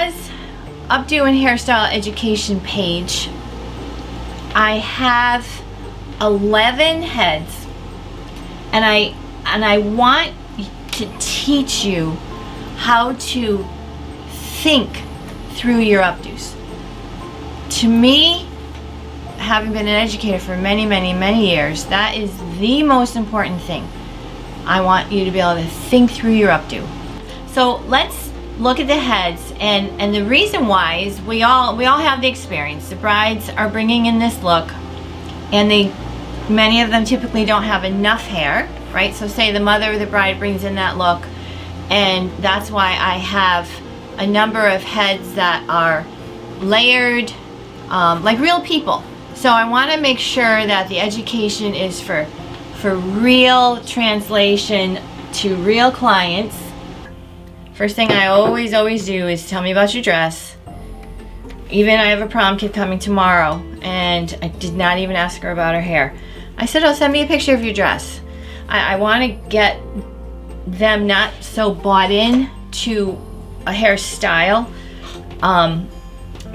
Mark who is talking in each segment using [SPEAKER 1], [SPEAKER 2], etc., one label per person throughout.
[SPEAKER 1] Boho's Updo and Hairstyle Education page, I have 11 heads, and I want to teach you how to think through your updos. To me, having been an educator for many years, that is the most important thing. I want you to be able to think through your updo. So let's look at the heads, and the reason why is we all have the experience. The brides are bringing in this look, and many of them typically don't have enough hair, right? So say the mother of the bride brings in that look, and that's why I have a number of heads that are layered, like real people. So I want to make sure that the education is for real translation to real clients. First thing I always do is tell me about your dress. Even I have a prom kid coming tomorrow, and I did not even ask her about her hair. I said, oh, send me a picture of your dress. I want to get them not so bought in to a hairstyle,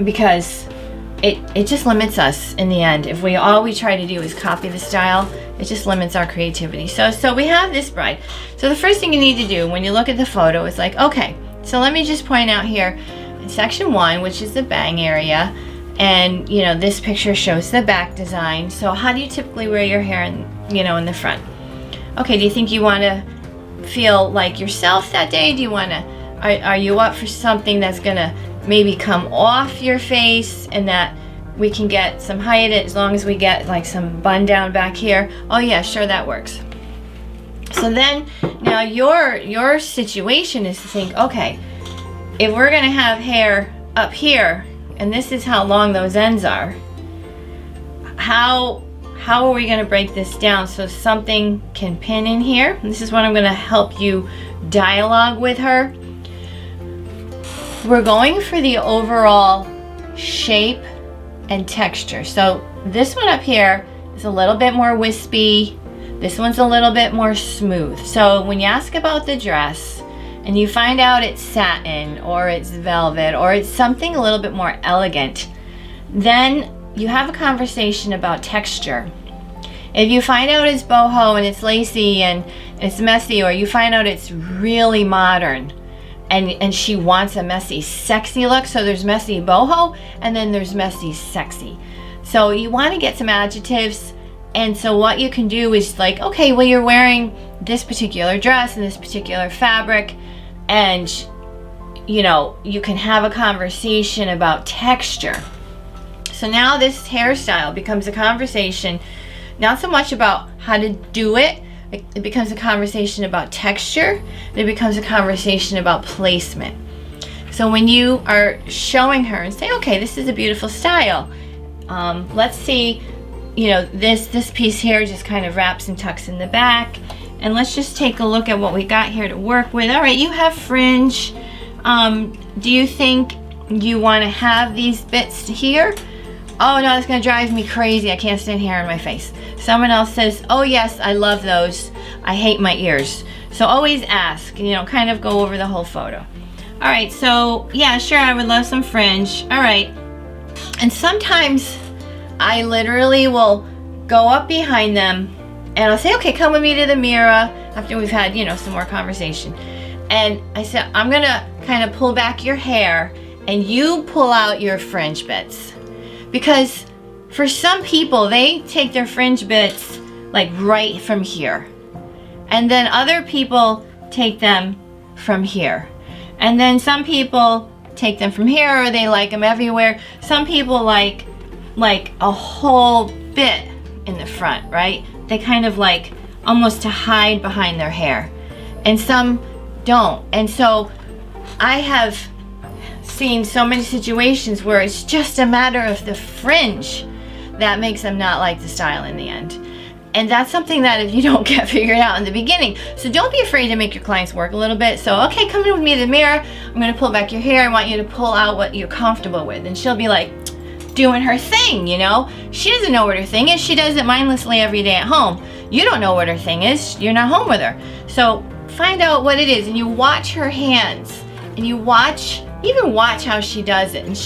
[SPEAKER 1] because it just limits us in the end. If all we try to do is copy the style, it just limits our creativity. So we have this bride. So the first thing you need to do when you look at the photo is like, okay, so let me just point out here in section 1, which is the bang area, and you know, this picture shows the back design. So how do you typically wear your hair in the front? Okay, do you think you want to feel like yourself that day? Do you want to, are you up for something that's gonna maybe come off your face and that we can get some height as long as we get like some bun down back here? Oh yeah, sure, that works. So then now your situation is to think, okay, if we're gonna have hair up here and this is how long those ends are, how are we gonna break this down so something can pin in here? And this is what I'm gonna help you dialogue with her. We're going for the overall shape and texture. So this one up here is a little bit more wispy. This one's a little bit more smooth. So when you ask about the dress and you find out it's satin or it's velvet or it's something a little bit more elegant, then you have a conversation about texture. If you find out it's boho and it's lacy and it's messy, or you find out it's really modern, and she wants a messy, sexy look. So there's messy boho, and then there's messy, sexy. So you want to get some adjectives. And so what you can do is like, okay, well, you're wearing this particular dress and this particular fabric, and you know, you can have a conversation about texture. So now this hairstyle becomes a conversation, not so much about how to do it. It becomes a conversation about texture. It becomes a conversation about placement. So when you are showing her and say, okay, this is a beautiful style. Let's see, you know, this piece here just kind of wraps and tucks in the back. And let's just take a look at what we got here to work with. All right, you have fringe. Do you think you want to have these bits here? Oh no, that's gonna drive me crazy. I can't stand hair in my face. Someone else says, oh yes, I love those. I hate my ears. So always ask, you know, kind of go over the whole photo. All right, so yeah, sure, I would love some fringe. All right, and sometimes I literally will go up behind them and I'll say, okay, come with me to the mirror after we've had, you know, some more conversation. And I said, I'm gonna kind of pull back your hair and you pull out your fringe bits. Because for some people, they take their fringe bits like right from here. And then other people take them from here. And then some people take them from here, or they like them everywhere. Some people like a whole bit in the front, right? They kind of like almost to hide behind their hair. And some don't. And so I have seen so many situations where it's just a matter of the fringe that makes them not like the style in the end. And that's something that if you don't get figured out in the beginning. So don't be afraid to make your clients work a little bit. So, okay, come in with me to the mirror. I'm gonna pull back your hair. I want you to pull out what you're comfortable with. And she'll be like doing her thing, you know? She doesn't know what her thing is. She does it mindlessly every day at home. You don't know what her thing is. You're not home with her. So find out what it is, and you watch her hands, and you watch even watch how she does it. And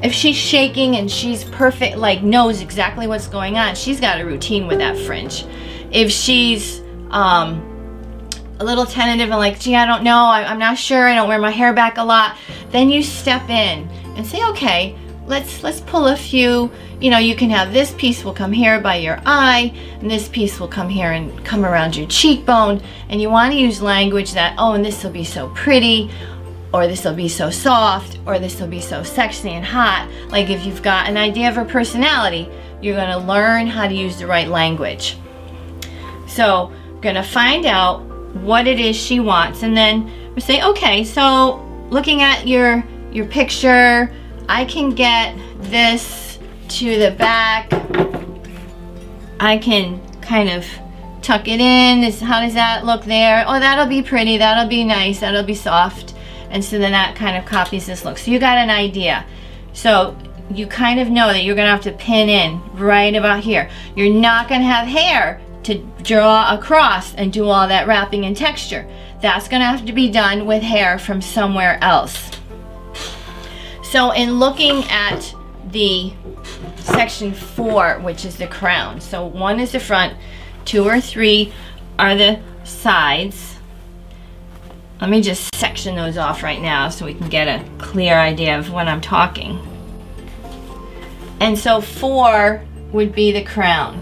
[SPEAKER 1] if she's shaking and she's perfect, like knows exactly what's going on, she's got a routine with that fringe. If she's a little tentative and like, gee, I don't know, I'm not sure, I don't wear my hair back a lot, then you step in and say, okay, let's pull a few, you know, you can have this piece will come here by your eye, and this piece will come here and come around your cheekbone, and you want to use language that, oh, and this will be so pretty, or this will be so soft, or this will be so sexy and hot. Like if you've got an idea of her personality, you're going to learn how to use the right language. So we're going to find out what it is she wants, and then we say, okay, so looking at your picture, I can get this to the back. I can kind of tuck it in. How does that look there? Oh, that'll be pretty, that'll be nice, that'll be soft. And so then that kind of copies this look. So you got an idea. So you kind of know that you're gonna have to pin in right about here. You're not gonna have hair to draw across and do all that wrapping and texture. That's gonna have to be done with hair from somewhere else. So in looking at the section 4, which is the crown, so 1 is the front, 2 or 3 are the sides. Let me just section those off right now so we can get a clear idea of when I'm talking. And so 4 would be the crown.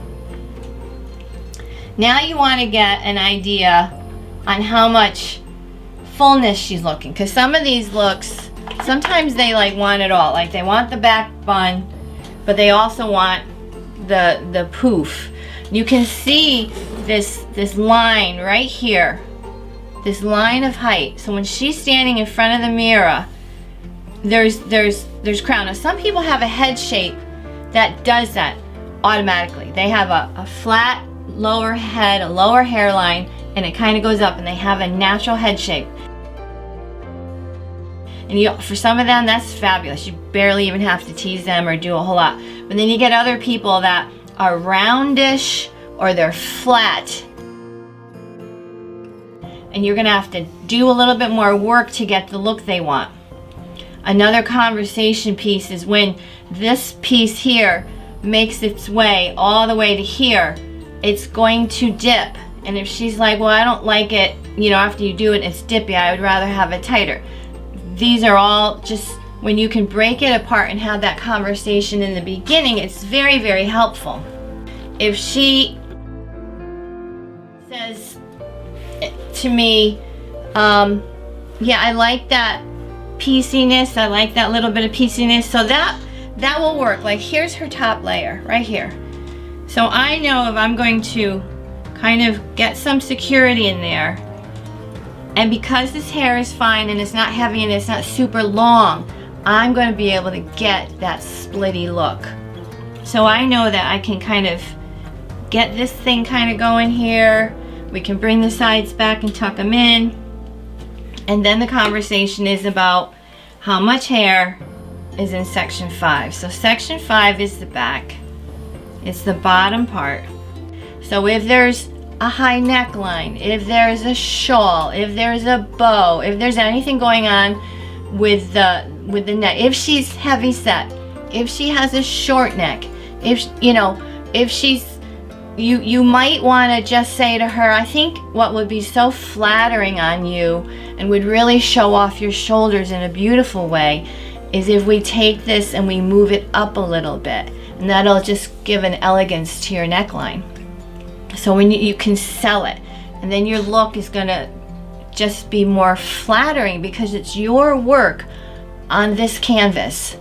[SPEAKER 1] Now you want to get an idea on how much fullness she's looking, because some of these looks, sometimes they like want it all. Like they want the back bun, but they also want the poof. You can see this line right here, this line of height. So when she's standing in front of the mirror, there's crown. Now some people have a head shape that does that automatically. They have a flat lower head, a lower hairline, and it kind of goes up, and they have a natural head shape. And for some of them, that's fabulous. You barely even have to tease them or do a whole lot. But then you get other people that are roundish or they're flat. And you're gonna have to do a little bit more work to get the look they want. Another conversation piece is when this piece here makes its way all the way to here, it's going to dip. And if she's like, well, I don't like it, you know, after you do it, it's dippy, I would rather have it tighter. These are all just, when you can break it apart and have that conversation in the beginning, it's very, very helpful. If she says to me, yeah, I like that pieciness, I like that little bit of pieciness, so that will work. Like here's her top layer, right here. So I know if I'm going to kind of get some security in there, and because this hair is fine and it's not heavy and it's not super long, I'm going to be able to get that splitty look. So I know that I can kind of get this thing kind of going here. We can bring the sides back and tuck them in. And then the conversation is about how much hair is in section 5. So section 5 is the back. It's the bottom part. So if there's a high neckline, if there's a shawl, if there's a bow, if there's anything going on with the neck, if she's heavy set, if she has a short neck, if you know, if she's, you might want to just say to her, I think what would be so flattering on you and would really show off your shoulders in a beautiful way is if we take this and we move it up a little bit, and that'll just give an elegance to your neckline. So when you can sell it, and then your look is gonna just be more flattering because it's your work on this canvas.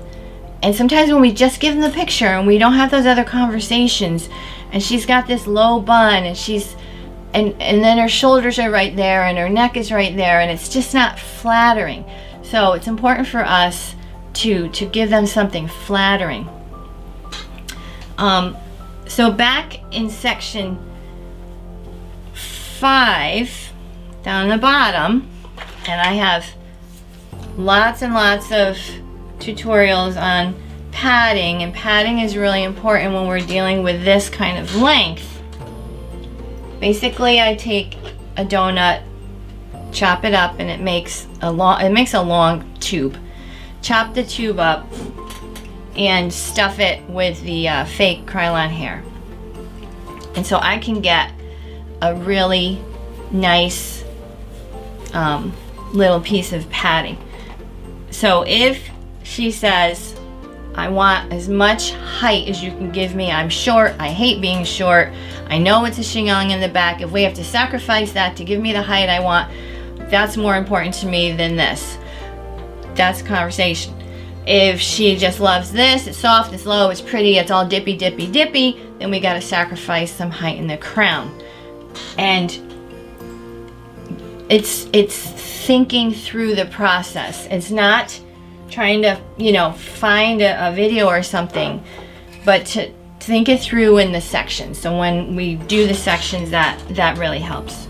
[SPEAKER 1] And sometimes when we just give them the picture and we don't have those other conversations, and she's got this low bun and and then her shoulders are right there and her neck is right there, and it's just not flattering. So it's important for us to give them something flattering. So back in section 5, down the bottom, and I have lots and lots of tutorials on padding, and padding is really important when we're dealing with this kind of length. Basically, I take a donut, chop it up, and it makes a long tube. chop the tube up and stuff it with the fake Krylon hair. And so I can get a really nice little piece of padding. So if she says, I want as much height as you can give me, I'm short, I hate being short, I know it's a chignon in the back, if we have to sacrifice that to give me the height I want, that's more important to me than this. That's a conversation. If she just loves this, it's soft, it's low, it's pretty, it's all dippy, dippy, dippy, then we gotta sacrifice some height in the crown. And it's thinking through the process. It's not trying to, you know, find a video or something, but to think it through in the sections. So when we do the sections, that really helps.